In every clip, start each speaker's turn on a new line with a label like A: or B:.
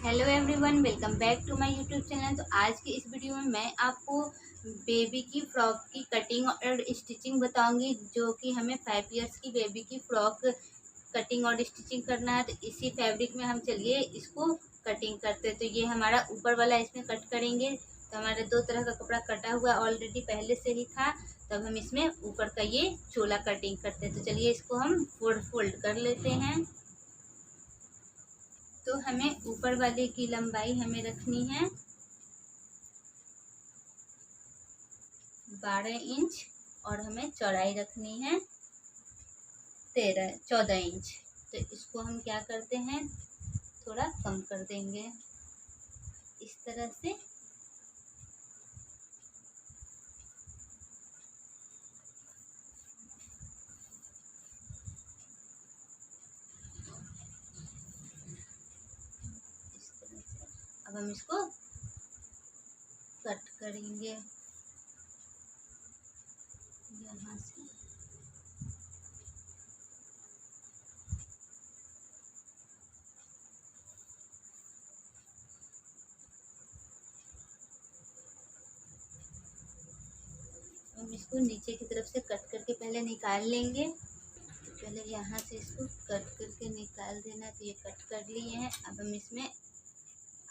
A: Hello everyone, welcome back to my YouTube channel. तो आज की इस वीडियो में मैं आपको बेबी की फ्रॉक की कटिंग और स्टिचिंग बताऊंगी, जो कि हमें 5 इयर्स की बेबी की फ्रॉक कटिंग और स्टिचिंग करना है। तो इसी फैब्रिक में हम चलिए इसको कटिंग करते हैं। तो ये हमारा ऊपर वाला इसमें कट करेंगे। तो हमारे दो तरह का कपड़ा कटा हुआ ऑलरेडी पहले से ही था। तब हम इसमें ऊपर का ये चोला कटिंग करते हैं। तो चलिए इसको हम फोल्ड कर लेते हैं। तो हमें ऊपर वाले की लंबाई हमें रखनी है 12 इंच और हमें चौड़ाई रखनी है 14 इंच। तो इसको हम क्या करते हैं, थोड़ा कम कर देंगे इस तरह से। इस तरह से अब हम इसको कट करेंगे यहाँ से। हम इसको नीचे की तरफ से कट करके पहले निकाल लेंगे। तो पहले यहाँ से इसको कट करके निकाल देना। तो ये कट कर लिए हैं। अब हम इसमें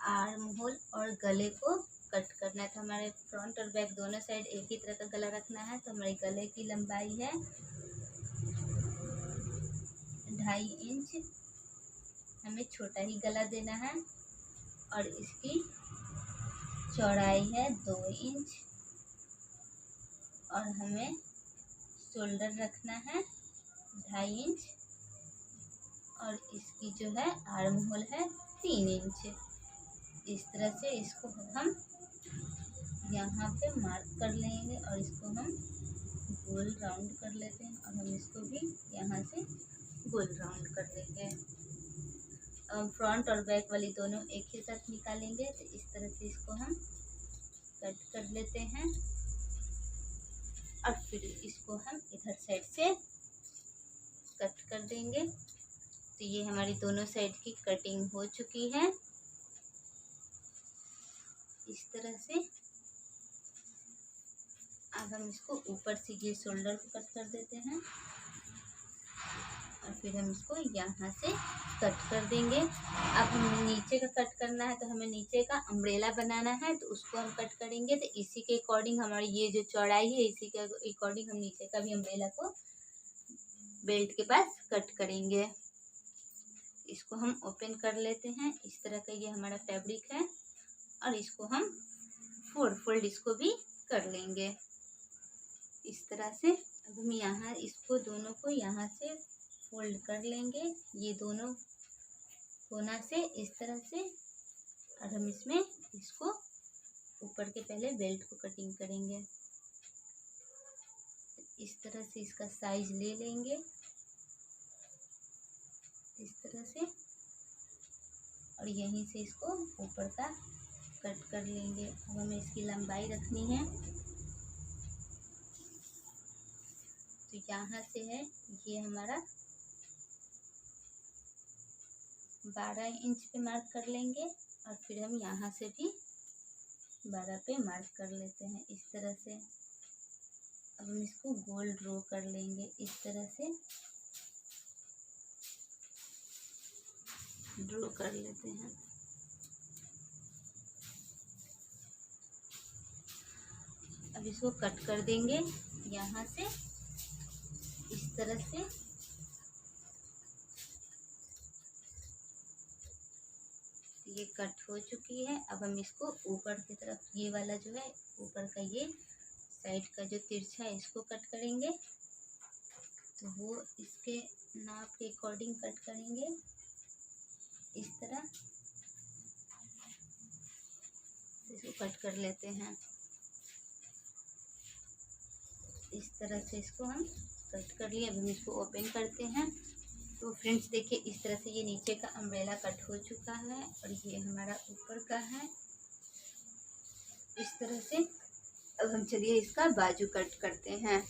A: आर्म होल और गले को कट करना है। तो हमारे फ्रंट और बैक दोनों साइड एक ही तरह का गला रखना है। तो हमारे गले की लंबाई है 2.5 इंच। हमें छोटा ही गला देना है और इसकी चौड़ाई है 2 इंच और हमें शोल्डर रखना है 2.5 इंच और इसकी जो है आर्म होल है 3 इंच। इस तरह से इसको हम यहाँ पे मार्क कर लेंगे और इसको हम गोल राउंड कर लेते हैं और हम इसको भी यहाँ से गोल राउंड कर लेंगे। फ्रंट और बैक वाली दोनों एक ही साथ निकालेंगे। तो इस तरह से इसको हम कट कर लेते हैं और फिर इसको हम इधर साइड से कट कर देंगे। तो ये हमारी दोनों साइड की कटिंग हो चुकी है इस तरह से। अब हम इसको ऊपर से ये शोल्डर को कट कर देते हैं और फिर हम इसको यहाँ से कट कर देंगे। अब हमें नीचे का कट करना है। तो हमें नीचे का अम्ब्रेला बनाना है, तो उसको हम कट करेंगे। तो इसी के अकॉर्डिंग हमारी ये जो चौड़ाई है, इसी के अकॉर्डिंग हम नीचे का भी अम्ब्रेला को बेल्ट के पास कट करेंगे। इसको हम ओपन कर लेते हैं। इस तरह का ये हमारा फैब्रिक है और इसको हम फोल्ड इसको भी कर लेंगे इस तरह से। अब हम यहाँ इसको दोनों को यहाँ से फोल्ड कर लेंगे, ये दोनों कोना से इस तरह से। और हम इसमें इसको ऊपर के पहले बेल्ट को कटिंग करेंगे। इस तरह से इसका साइज ले लेंगे इस तरह से और यहीं से इसको ऊपर का कट कर लेंगे। अब हमें इसकी लंबाई रखनी है। तो यहाँ से है ये हमारा 12 इंच पे मार्क कर लेंगे और फिर हम यहाँ से भी 12 पे मार्क कर लेते हैं इस तरह से। अब हम इसको गोल ड्रॉ कर लेंगे इस तरह से ड्रॉ कर लेते हैं। अब इसको कट कर देंगे यहाँ से इस तरह से। ये कट हो चुकी है। अब हम इसको ऊपर की तरफ, ये वाला जो है ऊपर का ये साइड का जो तिरछा है, इसको कट करेंगे। तो वो इसके नाप के अकॉर्डिंग कट करेंगे इस तरह। इसको कट कर लेते हैं इस तरह से। इसको हम कट कर लिए। अब हम इसको ओपन करते हैं। तो फ्रेंड्स देखिए, इस तरह से ये नीचे का अम्ब्रेला कट हो चुका है और ये हमारा ऊपर का है इस तरह से। अब हम चलिए इसका बाजू कट करते हैं।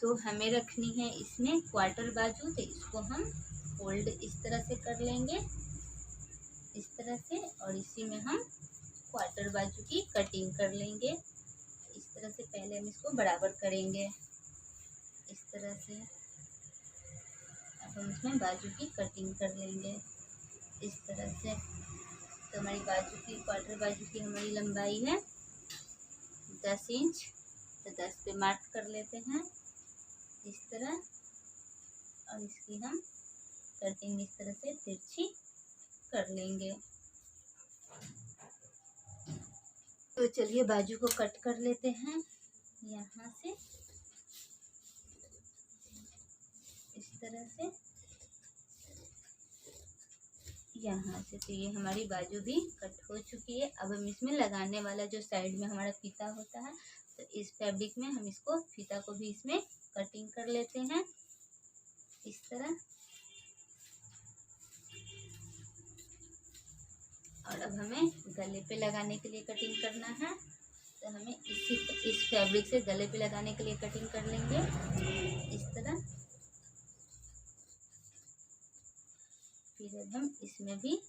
A: तो हमें रखनी है इसमें क्वार्टर बाजू। तो इसको हम फोल्ड इस तरह से कर लेंगे इस तरह तरह से, और इसी में हम क्वार्टर बाजू की कटिंग कर लेंगे। इस तरह से पहले हम इसको बराबर करेंगे, इस तरह से। अब हम इसमें बाजू की कटिंग कर लेंगे इस तरह से। तो हमारी बाजू की, क्वार्टर बाजू की हमारी लंबाई है 10 इंच, तो 10 पे मार्क कर लेते हैं इस तरह, और इसकी हम कटिंग इस तरह से तिरछी कर लेंगे। तो चलिए बाजू को कट कर लेते हैं यहाँ से इस तरह से, यहाँ से। तो ये हमारी बाजू भी कट हो चुकी है। अब हम इसमें लगाने वाला जो साइड में हमारा फीता होता है, तो इस फैब्रिक में हम इसको फीता को भी इसमें कटिंग कर लेते हैं इस तरह। और अब हमें गले पे लगाने के लिए कटिंग करना है, तो हमें इस फैब्रिक से गले पे लगाने के लिए कटिंग कर लेंगे इस तरह। फिर अब हम इसमें भी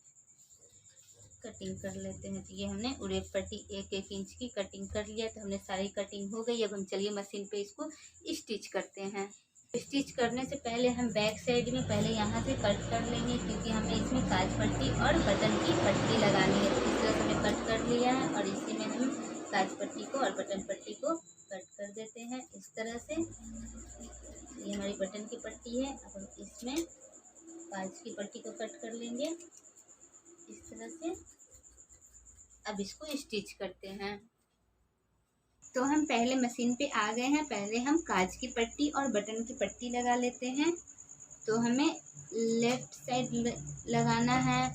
A: कटिंग कर लेते हैं। तो ये हमने उड़ेप पट्टी 1-1 इंच की कटिंग कर लिया, तो हमने सारी कटिंग हो गई। अब हम चलिए मशीन पे इसको स्टिच करते हैं। स्टिच करने से पहले हम बैक साइड में पहले यहाँ से कट कर लेंगे, क्योंकि हमें इसमें काज पट्टी और बटन की पट्टी लगानी है। तो इस तरह से हमने कट कर लिया है, और इसी में हम काज पट्टी को और बटन पट्टी को कट कर देते हैं इस तरह से। ये हमारी बटन की पट्टी है। अब हम इसमें काज की पट्टी को कट कर लेंगे इस तरह से। अब इसको स्टिच करते हैं। तो हम पहले मशीन पे आ गए हैं। पहले हम काज की पट्टी और बटन की पट्टी लगा लेते हैं। तो हमें लेफ्ट साइड लगाना है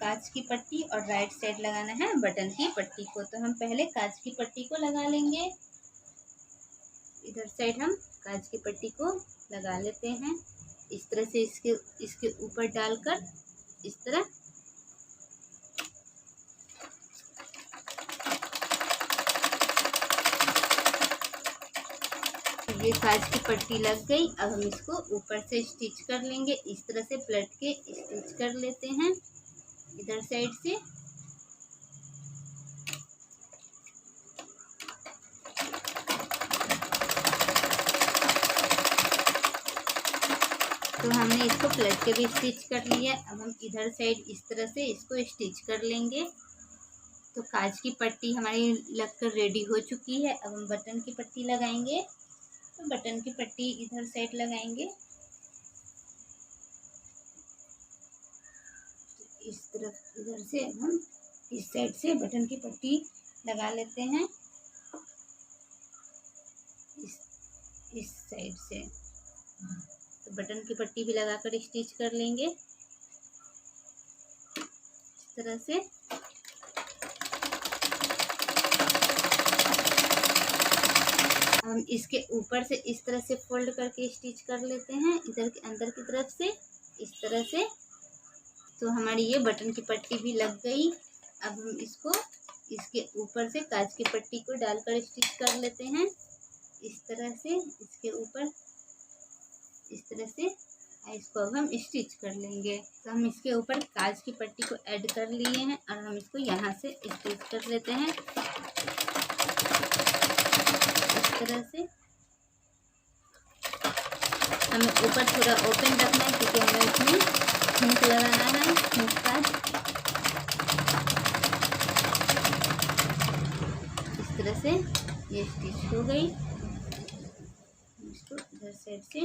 A: काज की पट्टी और राइट साइड लगाना है बटन की पट्टी को। तो हम पहले काज की पट्टी को लगा लेंगे। इधर साइड हम काज की पट्टी को लगा लेते हैं इस तरह से, इसके ऊपर डालकर इस तरह। ये काज की पट्टी लग गई। अब हम इसको ऊपर से स्टिच कर लेंगे इस तरह से, पलट के स्टिच कर लेते हैं इधर साइड से। तो हमने इसको पलट के भी स्टिच कर लिया। अब हम इधर साइड इस तरह से इसको स्टिच कर लेंगे। तो काज की पट्टी हमारी लगकर रेडी हो चुकी है। अब हम बटन की पट्टी लगाएंगे। तो बटन की पट्टी इधर साइड लगाएंगे इस तरफ, इधर से हम इस साइड से बटन की पट्टी लगा लेते हैं इस साइड से। तो बटन की पट्टी भी लगाकर स्टिच कर लेंगे इस तरह से। हम इसके ऊपर से इस तरह से फोल्ड करके स्टिच कर लेते हैं इधर के अंदर की तरफ से इस तरह से। तो हमारी ये बटन की पट्टी भी लग गई। अब हम इसको इसके ऊपर से काज की पट्टी को डालकर स्टिच कर लेते हैं इस तरह से, इसके ऊपर इस तरह से। इसको अब हम स्टिच कर लेंगे। तो हम इसके ऊपर काज की पट्टी को ऐड कर लिए हैं, और हम इसको यहाँ से स्टिच कर लेते हैं इस तरह से। हमें ऊपर थोड़ा ओपन रखना है, क्योंकि हमें इसमें हुक लगाना है, हुक का। इस तरह से ये स्टिच हो गई। इसको इधर साइड से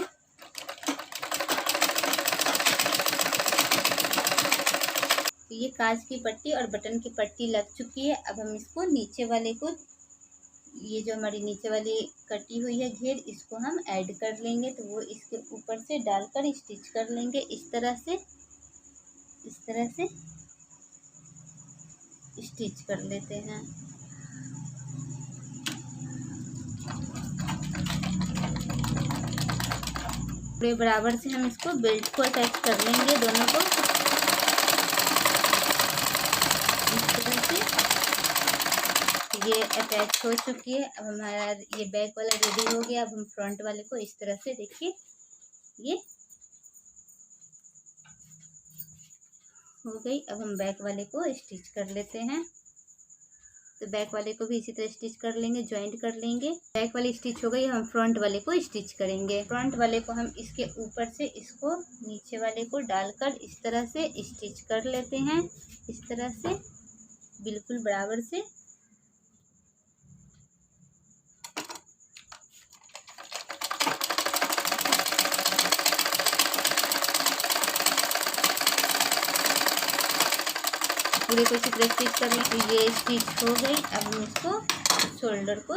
A: तो ये काज की पट्टी और बटन की पट्टी लग चुकी है। अब हम इसको नीचे वाले को, ये जो हमारी नीचे वाली कटी हुई है घेर, इसको हम ऐड कर लेंगे। तो वो इसके ऊपर से डालकर स्टिच कर लेंगे इस तरह से, इस तरह से स्टिच कर लेते हैं। पूरे बराबर से हम इसको बेल्ट को अटैच कर लेंगे दोनों को इस तरह से। ये अटैच हो चुकी है। अब हमारा ये बैक वाला रेडी हो गया। अब हम फ्रंट वाले को इस तरह से, देखिए ये हो गई। अब हम बैक वाले को स्टिच कर लेते हैं। तो बैक वाले को भी इसी तरह स्टिच कर लेंगे, ज्वाइंट कर लेंगे। बैक वाली स्टिच हो गई, हम फ्रंट वाले को स्टिच करेंगे। फ्रंट वाले को हम इसके ऊपर से इसको नीचे वाले को डालकर इस तरह से स्टिच कर लेते हैं, इस तरह से बिल्कुल बराबर से। पूरे को इसी तरह स्टिच कर लें। तो ये स्टिच हो गई। अब हम इसको शोल्डर को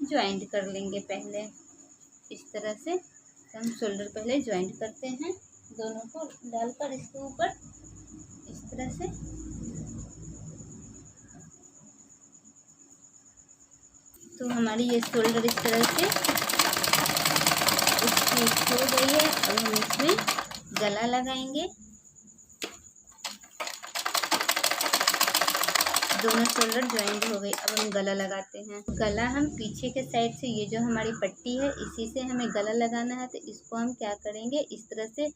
A: ज्वाइंट कर लेंगे पहले इस तरह से। तो हम शोल्डर पहले ज्वाइंट करते हैं, दोनों को डालकर इसके ऊपर इस तरह से। तो हमारी ये शोल्डर इस तरह से स्टिच हो गई है। अब हम इसमें गला लगाएंगे। दोनों शोल्डर ज्वाइंट हो गई। अब हम गला लगाते हैं। गला हम पीछे के साइड से, ये जो हमारी पट्टी है इसी से हमें गला लगाना है। तो इसको हम क्या करेंगे, इस तरह से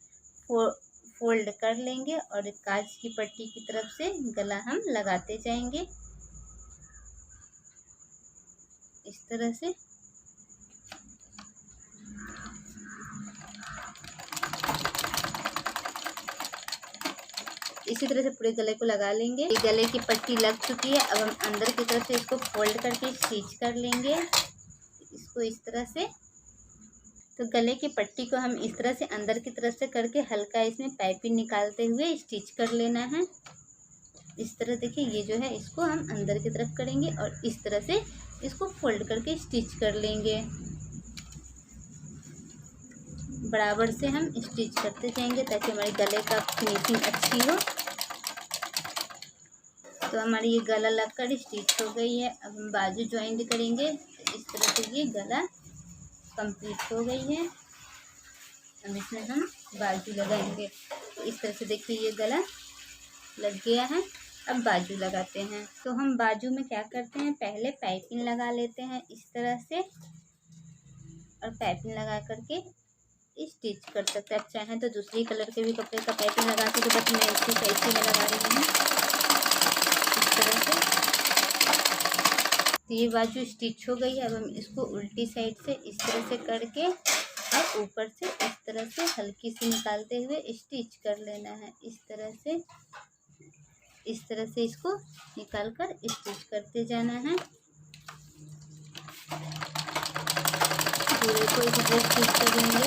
A: फोल्ड कर लेंगे और काज की पट्टी की तरफ से गला हम लगाते जाएंगे इस तरह से। इसी तरह से पूरे गले को लगा लेंगे। गले की पट्टी लग चुकी है। अब हम अंदर की तरफ से इसको फोल्ड करके स्टिच कर लेंगे इसको इस तरह से। तो गले की पट्टी को हम इस तरह से अंदर की तरफ से करके हल्का इसमें पाइपिंग निकालते हुए स्टिच कर लेना है इस तरह। देखिए ये जो है इसको हम अंदर की तरफ करेंगे और इस तरह से इसको फोल्ड करके स्टिच कर लेंगे। बराबर से हम स्टिच करते जाएंगे ताकि हमारे गले का फिनिशिंग अच्छी हो। तो हमारी ये गला लगकर स्टिच हो गई है। अब हम बाजू ज्वाइंट करेंगे। तो इस तरह से ये गला कंप्लीट हो गई है। अब इसमें हम बाजू लगाएंगे। तो इस तरह से देखिए ये गला लग गया है। अब बाजू लगाते हैं। तो हम बाजू में क्या करते हैं, पहले पाइपिंग लगा लेते हैं इस तरह से और पाइपिंग लगा करके स्टिच कर सकते हैं। आप चाहें तो दूसरी कलर के भी कपड़े का पाइपिंग लगा सकते, बट मैं इसी में लगा रही हूँ इस तरह से। तो ये बाजू स्टिच हो गई है। अब हम इसको उल्टी साइड से इस तरह से करके और ऊपर से इस तरह से हल्की सी निकालते हुए स्टिच कर लेना है इस तरह से। इस तरह से इसको निकाल कर स्टिच करते जाना है। पूरे को इस तरह स्टिच करेंगे।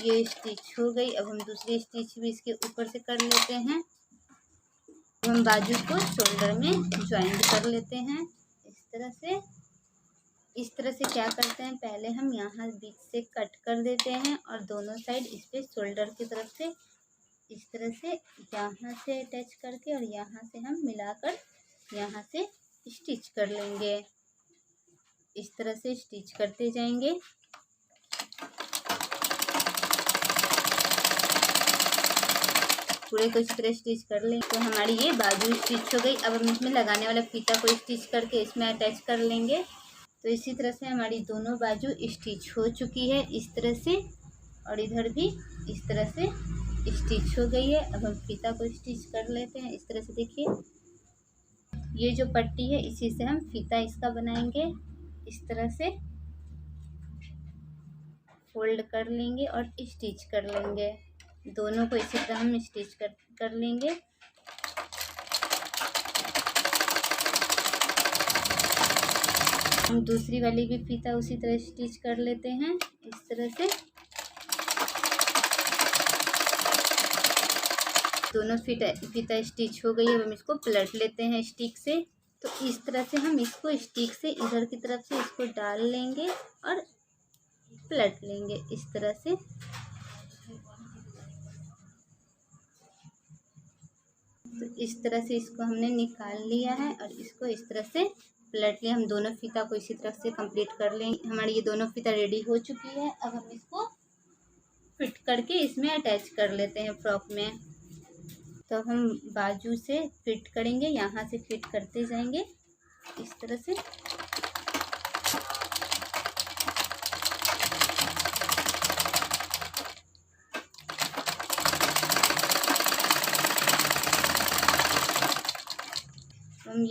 A: ये स्टिच हो गई। अब हम दूसरी स्टिच भी इसके ऊपर से कर लेते हैं। हम बाजू को शोल्डर में ज्वाइंट कर लेते हैं इस तरह से। इस तरह से क्या करते हैं, पहले हम यहाँ बीच से कट कर देते हैं और दोनों साइड इस पे शोल्डर की तरफ से इस तरह से यहाँ से अटैच करके और यहाँ से हम मिलाकर यहाँ से स्टिच कर लेंगे। इस तरह से स्टिच करते जाएंगे। पूरे को इस तरह स्टिच कर लें। तो हमारी ये बाजू स्टिच हो गई। अब हम इसमें लगाने वाला फीता को स्टिच करके इसमें अटैच कर लेंगे। तो इसी तरह से हमारी दोनों बाजू स्टिच हो चुकी है इस तरह से, और इधर भी इस तरह से स्टिच हो गई है। अब हम फीता को स्टिच कर लेते हैं इस तरह से। देखिए ये जो पट्टी है इसी से हम फीता इसका बनाएंगे इस तरह से। फोल्ड कर लेंगे और स्टिच कर लेंगे। दोनों को इसी तरह हम स्टिच कर लेंगे। हम दूसरी वाली भी फीता उसी तरह स्टिच कर लेते हैं इस तरह से। दोनों फीता स्टिच हो गई है। हम इसको पलट लेते हैं स्टिक से। तो इस तरह से हम इसको स्टिक से इधर की तरफ से इसको डाल लेंगे और पलट लेंगे इस तरह से। तो इस तरह से इसको हमने निकाल लिया है और इसको इस तरह से पलट लिया। हम दोनों फीता को इसी तरह से कंप्लीट कर लेंगे। हमारी ये दोनों फीता रेडी हो चुकी है। अब हम इसको फिट करके इसमें अटैच कर लेते हैं फ्रॉक में। तो हम बाजू से फिट करेंगे, यहाँ से फिट करते जाएंगे इस तरह से।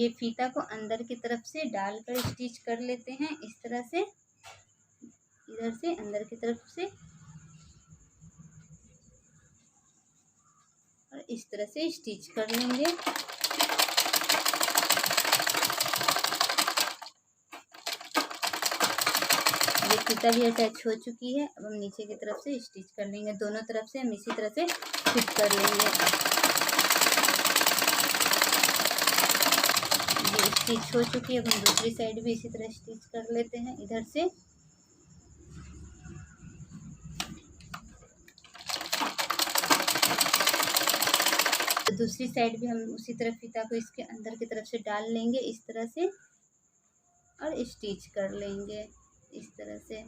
A: ये फीता को अंदर की तरफ से डालकर स्टिच कर लेते हैं इस तरह से, इधर से अंदर की तरफ से, और इस तरह से स्टिच कर लेंगे। ये फीता भी अटैच हो चुकी है। अब हम नीचे की तरफ से स्टिच कर लेंगे, दोनों तरफ से हम इसी तरह से फिट कर लेंगे। ये स्टिच हो चुकी है। अब हम दूसरी साइड भी इसी तरह स्टिच कर लेते हैं इधर से। तो दूसरी साइड भी हम उसी तरह फीता को इसके अंदर की तरफ से डाल लेंगे इस तरह से, और स्टिच कर लेंगे इस तरह से।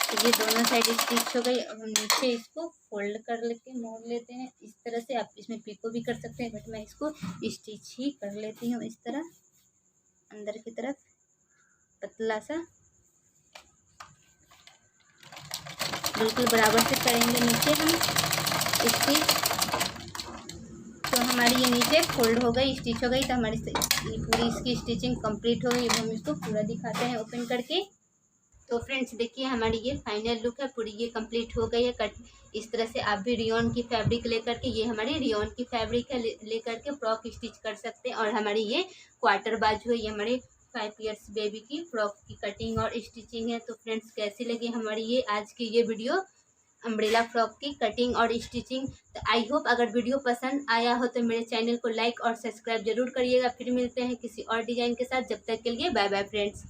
A: तो ये दोनों साइड स्टिच हो गई। अब हम नीचे इसको फोल्ड कर लेके मोड़ लेते हैं इस तरह से। आप इसमें पिको भी कर सकते हैं, बट मैं इसको स्टिच ही कर लेती हूँ इस तरह अंदर की तरफ पतला सा, बिल्कुल बराबर से करेंगे नीचे हम स्टिच। तो हमारी ये नीचे फोल्ड हो गई, स्टिच हो गई। तो हमारी पूरी इसकी स्टिचिंग कंप्लीट हो गई। अब हम इसको पूरा दिखाते हैं ओपन करके। तो फ्रेंड्स देखिए हमारी ये फाइनल लुक है, पूरी ये कंप्लीट हो गई है कट। इस तरह से आप भी रियोन की फैब्रिक लेकर के, ये हमारी रियोन की फैब्रिक है, लेकर के फ्रॉक स्टिच कर सकते हैं। और हमारी ये क्वार्टर बाजू है, ये हमारे 5 ईयर्स बेबी की फ्रॉक की कटिंग और स्टिचिंग है। तो फ्रेंड्स कैसी लगी हमारी ये आज की ये वीडियो अम्ब्रेला फ्रॉक की कटिंग और स्टिचिंग। तो आई होप अगर वीडियो पसंद आया हो तो मेरे चैनल को लाइक और सब्सक्राइब जरूर करिएगा। फिर मिलते हैं किसी और डिजाइन के साथ, जब तक के लिए बाय बाय फ्रेंड्स।